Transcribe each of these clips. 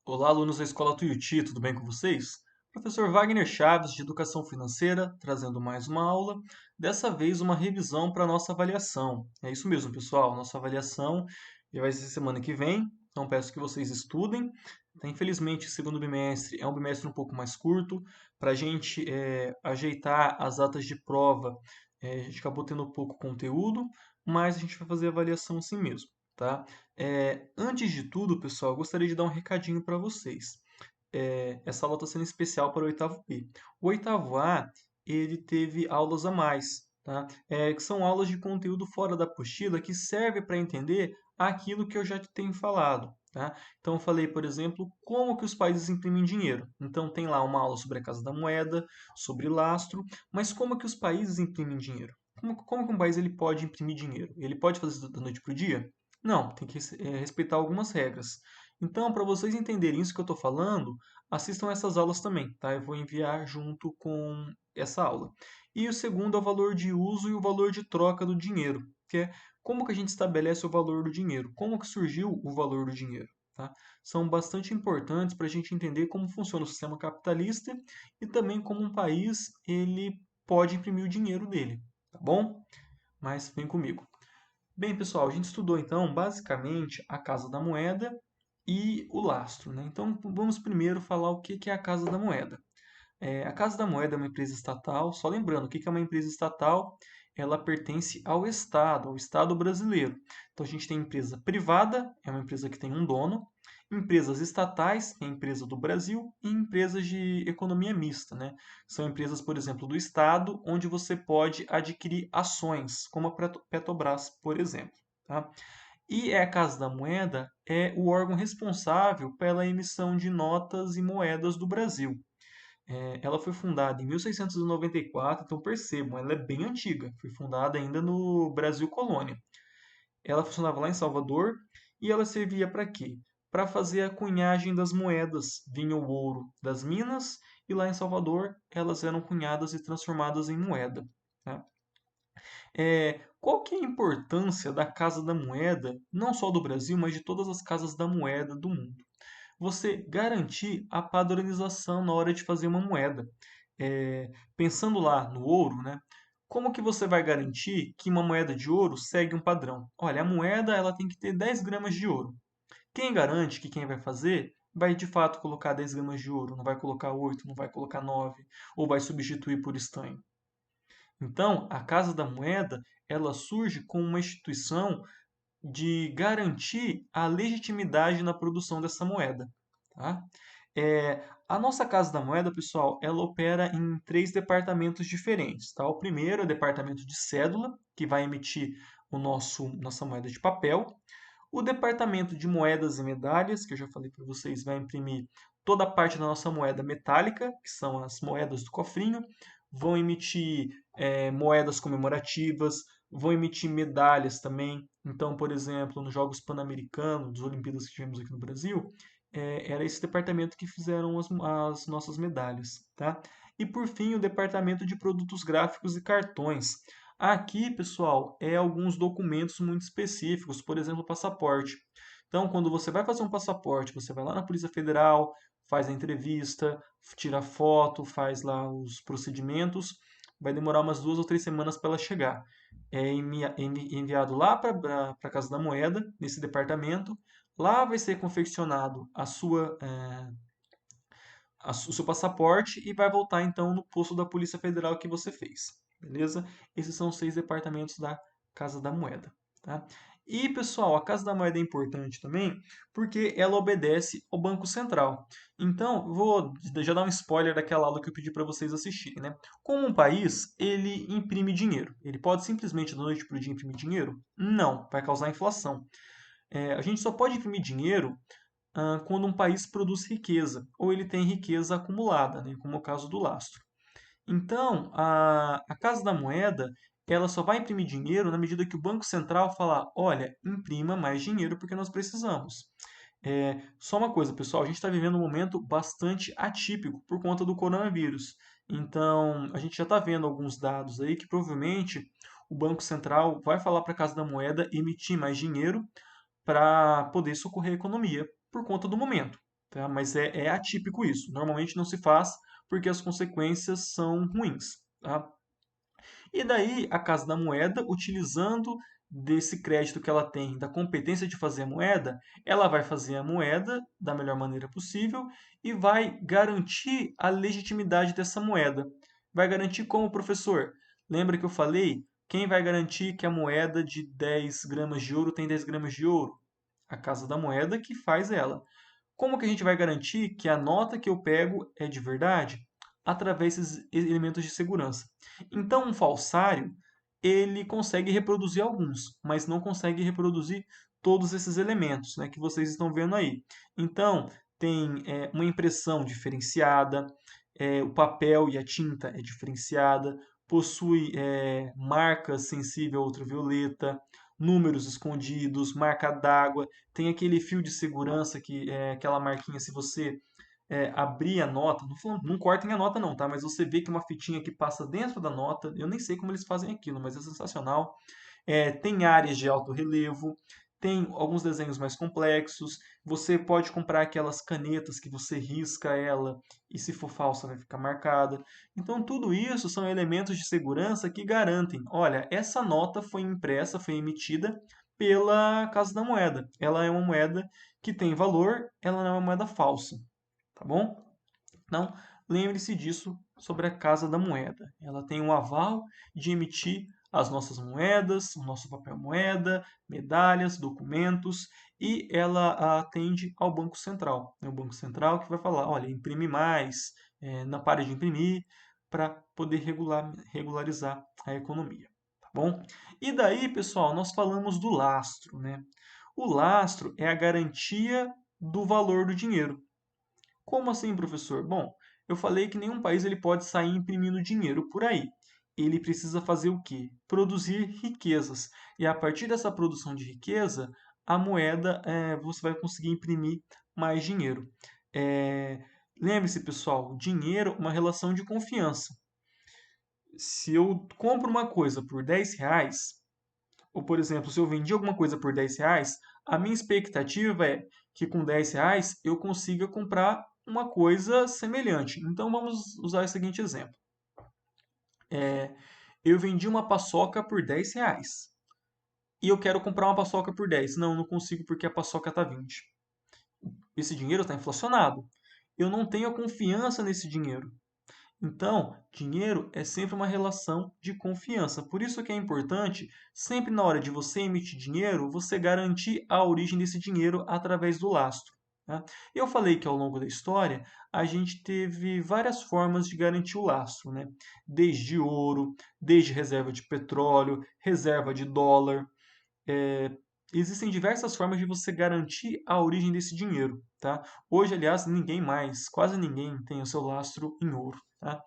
Olá, alunos da Escola Tuiuti, tudo bem com vocês? Professor Wagner Chaves, de Educação Financeira, trazendo mais uma aula, dessa vez uma revisão para a nossa avaliação. É isso mesmo, pessoal, nossa avaliação já vai ser semana que vem, então peço que vocês estudem. Infelizmente, o segundo bimestre é um bimestre um pouco mais curto, para a gente ajeitar as datas de prova, a gente acabou tendo pouco conteúdo, mas a gente vai fazer a avaliação assim mesmo, tá? Antes de tudo, pessoal, eu gostaria de dar um recadinho para vocês. Essa aula está sendo especial para o oitavo B. O oitavo A, ele teve aulas a mais, tá? Que são aulas de conteúdo fora da apostila que serve para entender aquilo que eu já tenho falado, tá? Então, eu falei, por exemplo, como que os países imprimem dinheiro. Então, tem lá uma aula sobre a Casa da Moeda, sobre lastro, mas como que os países imprimem dinheiro? Como que um país ele pode imprimir dinheiro? Ele pode fazer isso da noite para o dia? Não, tem que respeitar algumas regras. Então, para vocês entenderem isso que eu estou falando, assistam essas aulas também, tá? Eu vou enviar junto com essa aula. E o segundo é o valor de uso e o valor de troca do dinheiro, que é como que a gente estabelece o valor do dinheiro, como que surgiu o valor do dinheiro, tá? São bastante importantes para a gente entender como funciona o sistema capitalista e também como um país ele pode imprimir o dinheiro dele, tá bom? Mas vem comigo. Bem, pessoal, a gente estudou então basicamente a Casa da Moeda e o lastro, né? Então vamos primeiro falar o que é a Casa da Moeda. A Casa da Moeda é uma empresa estatal, só lembrando, o que é uma empresa estatal? Ela pertence ao Estado brasileiro. Então a gente tem empresa privada, é uma empresa que tem um dono, empresas estatais, que é a empresa do Brasil, e empresas de economia mista, né? São empresas, por exemplo, do Estado, onde você pode adquirir ações, como a Petrobras, por exemplo, tá? E a Casa da Moeda é o órgão responsável pela emissão de notas e moedas do Brasil. Ela foi fundada em 1694, então percebam, ela é bem antiga. Foi fundada ainda no Brasil Colônia. Ela funcionava lá em Salvador e ela servia para quê? Para fazer a cunhagem das moedas. Vinha o ouro das minas e lá em Salvador elas eram cunhadas e transformadas em moeda, tá? Qual que é a importância da Casa da Moeda, não só do Brasil, mas de todas as casas da moeda do mundo? Você garantir a padronização na hora de fazer uma moeda. Pensando lá no ouro, né? Como que você vai garantir que uma moeda de ouro segue um padrão? Olha, a moeda ela tem que ter 10 gramas de ouro. Quem garante que quem vai fazer vai de fato colocar 10 gramas de ouro, não vai colocar 8, não vai colocar 9, ou vai substituir por estanho? Então, a Casa da Moeda, ela surge como uma instituição de garantir a legitimidade na produção dessa moeda, tá? A nossa Casa da Moeda, pessoal, ela opera em três departamentos diferentes, tá? O primeiro é o departamento de cédula, que vai emitir nossa moeda de papel. O departamento de moedas e medalhas, que eu já falei para vocês, vai imprimir toda a parte da nossa moeda metálica, que são as moedas do cofrinho, vão emitir moedas comemorativas, vão emitir medalhas também. Então, por exemplo, nos Jogos Pan-Americanos, das Olimpíadas que tivemos aqui no Brasil, era esse departamento que fizeram as nossas medalhas, tá? E por fim, o departamento de produtos gráficos e cartões. Aqui, pessoal, alguns documentos muito específicos, por exemplo, o passaporte. Então, quando você vai fazer um passaporte, você vai lá na Polícia Federal, faz a entrevista, tira foto, faz lá os procedimentos, vai demorar umas 2 ou 3 semanas para ela chegar. Enviado lá para a Casa da Moeda, nesse departamento. Lá vai ser confeccionado o seu passaporte e vai voltar então no posto da Polícia Federal que você fez. Beleza? Esses são os 6 departamentos da Casa da Moeda. Tá? E, pessoal, a Casa da Moeda é importante também porque ela obedece ao Banco Central. Então, vou já dar um spoiler daquela aula que eu pedi para vocês assistirem. Né? Como um país, ele imprime dinheiro. Ele pode simplesmente da noite para o dia imprimir dinheiro? Não, vai causar inflação. A gente só pode imprimir dinheiro quando um país produz riqueza, ou ele tem riqueza acumulada, né, como é o caso do lastro. Então, a Casa da Moeda, ela só vai imprimir dinheiro na medida que o Banco Central falar, olha, imprima mais dinheiro porque nós precisamos. Só uma coisa, pessoal, a gente está vivendo um momento bastante atípico por conta do coronavírus. Então, a gente já está vendo alguns dados aí que provavelmente o Banco Central vai falar para a Casa da Moeda emitir mais dinheiro para poder socorrer a economia por conta do momento. tá? Mas é atípico isso. Normalmente não se faz porque as consequências são ruins, tá? E daí a Casa da Moeda, utilizando desse crédito que ela tem, da competência de fazer a moeda, ela vai fazer a moeda da melhor maneira possível e vai garantir a legitimidade dessa moeda. Vai garantir como, professor? Lembra que eu falei? Quem vai garantir que a moeda de 10 gramas de ouro tem 10 gramas de ouro? A Casa da Moeda que faz ela. Como que a gente vai garantir que a nota que eu pego é de verdade? Através desses elementos de segurança. Então, um falsário, ele consegue reproduzir alguns, mas não consegue reproduzir todos esses elementos, né, que vocês estão vendo aí. Então, tem uma impressão diferenciada, o papel e a tinta é diferenciada, possui marcas sensível à ultravioleta, números escondidos, marca d'água, tem aquele fio de segurança que é aquela marquinha, se você abrir a nota, não cortem a nota não, tá? Mas você vê que uma fitinha que passa dentro da nota, eu nem sei como eles fazem aquilo, mas é sensacional. Tem áreas de alto relevo, tem alguns desenhos mais complexos. Você pode comprar aquelas canetas que você risca ela e se for falsa vai ficar marcada. Então tudo isso são elementos de segurança que garantem, olha, essa nota foi impressa, foi emitida pela Casa da Moeda. Ela é uma moeda que tem valor, ela não é uma moeda falsa, tá bom? Então, lembre-se disso sobre a Casa da Moeda. Ela tem um aval de emitir as nossas moedas, o nosso papel moeda, medalhas, documentos, e ela atende ao Banco Central. É o Banco Central que vai falar, olha, imprime mais, não pare de imprimir, para poder regularizar a economia. Tá bom? E daí, pessoal, nós falamos do lastro, né? O lastro é a garantia do valor do dinheiro. Como assim, professor? Bom, eu falei que nenhum país ele pode sair imprimindo dinheiro por aí. Ele precisa fazer o quê? Produzir riquezas. E a partir dessa produção de riqueza, a moeda, você vai conseguir imprimir mais dinheiro. É, lembre-se, pessoal, dinheiro é uma relação de confiança. Se eu compro uma coisa por 10 reais, ou, por exemplo, se eu vendi alguma coisa por 10 reais, a minha expectativa é que com 10 reais eu consiga comprar uma coisa semelhante. Então vamos usar o seguinte exemplo. Eu vendi uma paçoca por 10 reais e eu quero comprar uma paçoca por 10. Não, não consigo porque a paçoca está 20. Esse dinheiro está inflacionado. Eu não tenho a confiança nesse dinheiro. Então, dinheiro é sempre uma relação de confiança. Por isso que é importante, sempre na hora de você emitir dinheiro, você garantir a origem desse dinheiro através do lastro. Tá? Eu falei que ao longo da história a gente teve várias formas de garantir o lastro, né? Desde ouro, desde reserva de petróleo, reserva de dólar. É, existem diversas formas de você garantir a origem desse dinheiro, tá? Hoje, aliás, ninguém mais, quase ninguém tem o seu lastro em ouro, tá?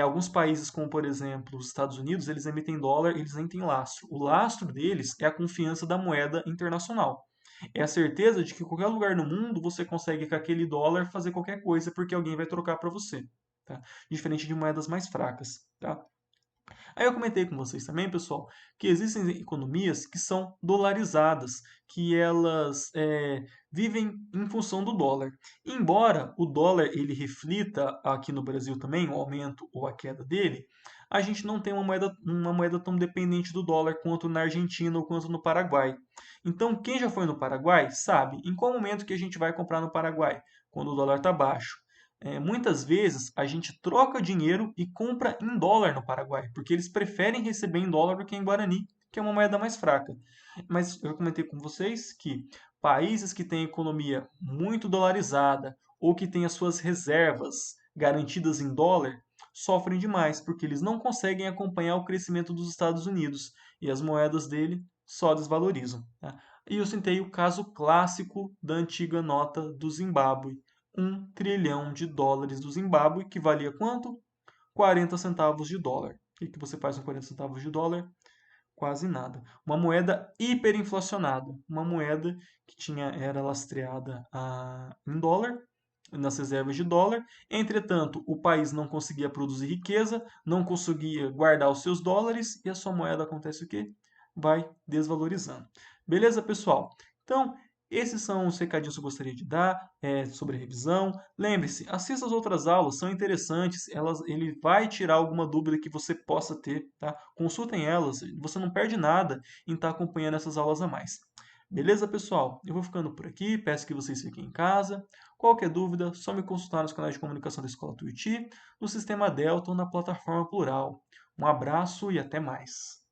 Alguns países, como por exemplo os Estados Unidos, eles emitem dólar, eles nem têm lastro. O lastro deles é a confiança da moeda internacional. É a certeza de que em qualquer lugar no mundo você consegue com aquele dólar fazer qualquer coisa porque alguém vai trocar para você, tá? Diferente de moedas mais fracas, tá? Aí eu comentei com vocês também, pessoal, que existem economias que são dolarizadas, que elas vivem em função do dólar. Embora o dólar ele reflita aqui no Brasil também o aumento ou a queda dele, a gente não tem uma moeda tão dependente do dólar quanto na Argentina ou quanto no Paraguai. Então, quem já foi no Paraguai sabe em qual momento que a gente vai comprar no Paraguai? Quando o dólar está baixo. Muitas vezes a gente troca dinheiro e compra em dólar no Paraguai, porque eles preferem receber em dólar do que em Guarani, que é uma moeda mais fraca. Mas eu comentei com vocês que países que têm economia muito dolarizada ou que têm as suas reservas garantidas em dólar sofrem demais, porque eles não conseguem acompanhar o crescimento dos Estados Unidos e as moedas dele só desvalorizam. Tá? E eu citei o caso clássico da antiga nota do Zimbábue. 1 trilhão de dólares do Zimbábue, que valia quanto? 40 centavos de dólar. O que você faz com 40 centavos de dólar? Quase nada. Uma moeda hiperinflacionada. Uma moeda que era lastreada em dólar, nas reservas de dólar. Entretanto, o país não conseguia produzir riqueza, não conseguia guardar os seus dólares e a sua moeda acontece o quê? Vai desvalorizando. Beleza, pessoal? Então, Esses são os recadinhos que eu gostaria de dar sobre a revisão. Lembre-se, assista as outras aulas, são interessantes, ele vai tirar alguma dúvida que você possa ter, tá? Consultem elas, você não perde nada em estar acompanhando essas aulas a mais. Beleza, pessoal? Eu vou ficando por aqui, peço que vocês fiquem em casa. Qualquer dúvida, só me consultar nos canais de comunicação da Escola Tuiuti, no Sistema Delta ou na plataforma Plural. Um abraço e até mais.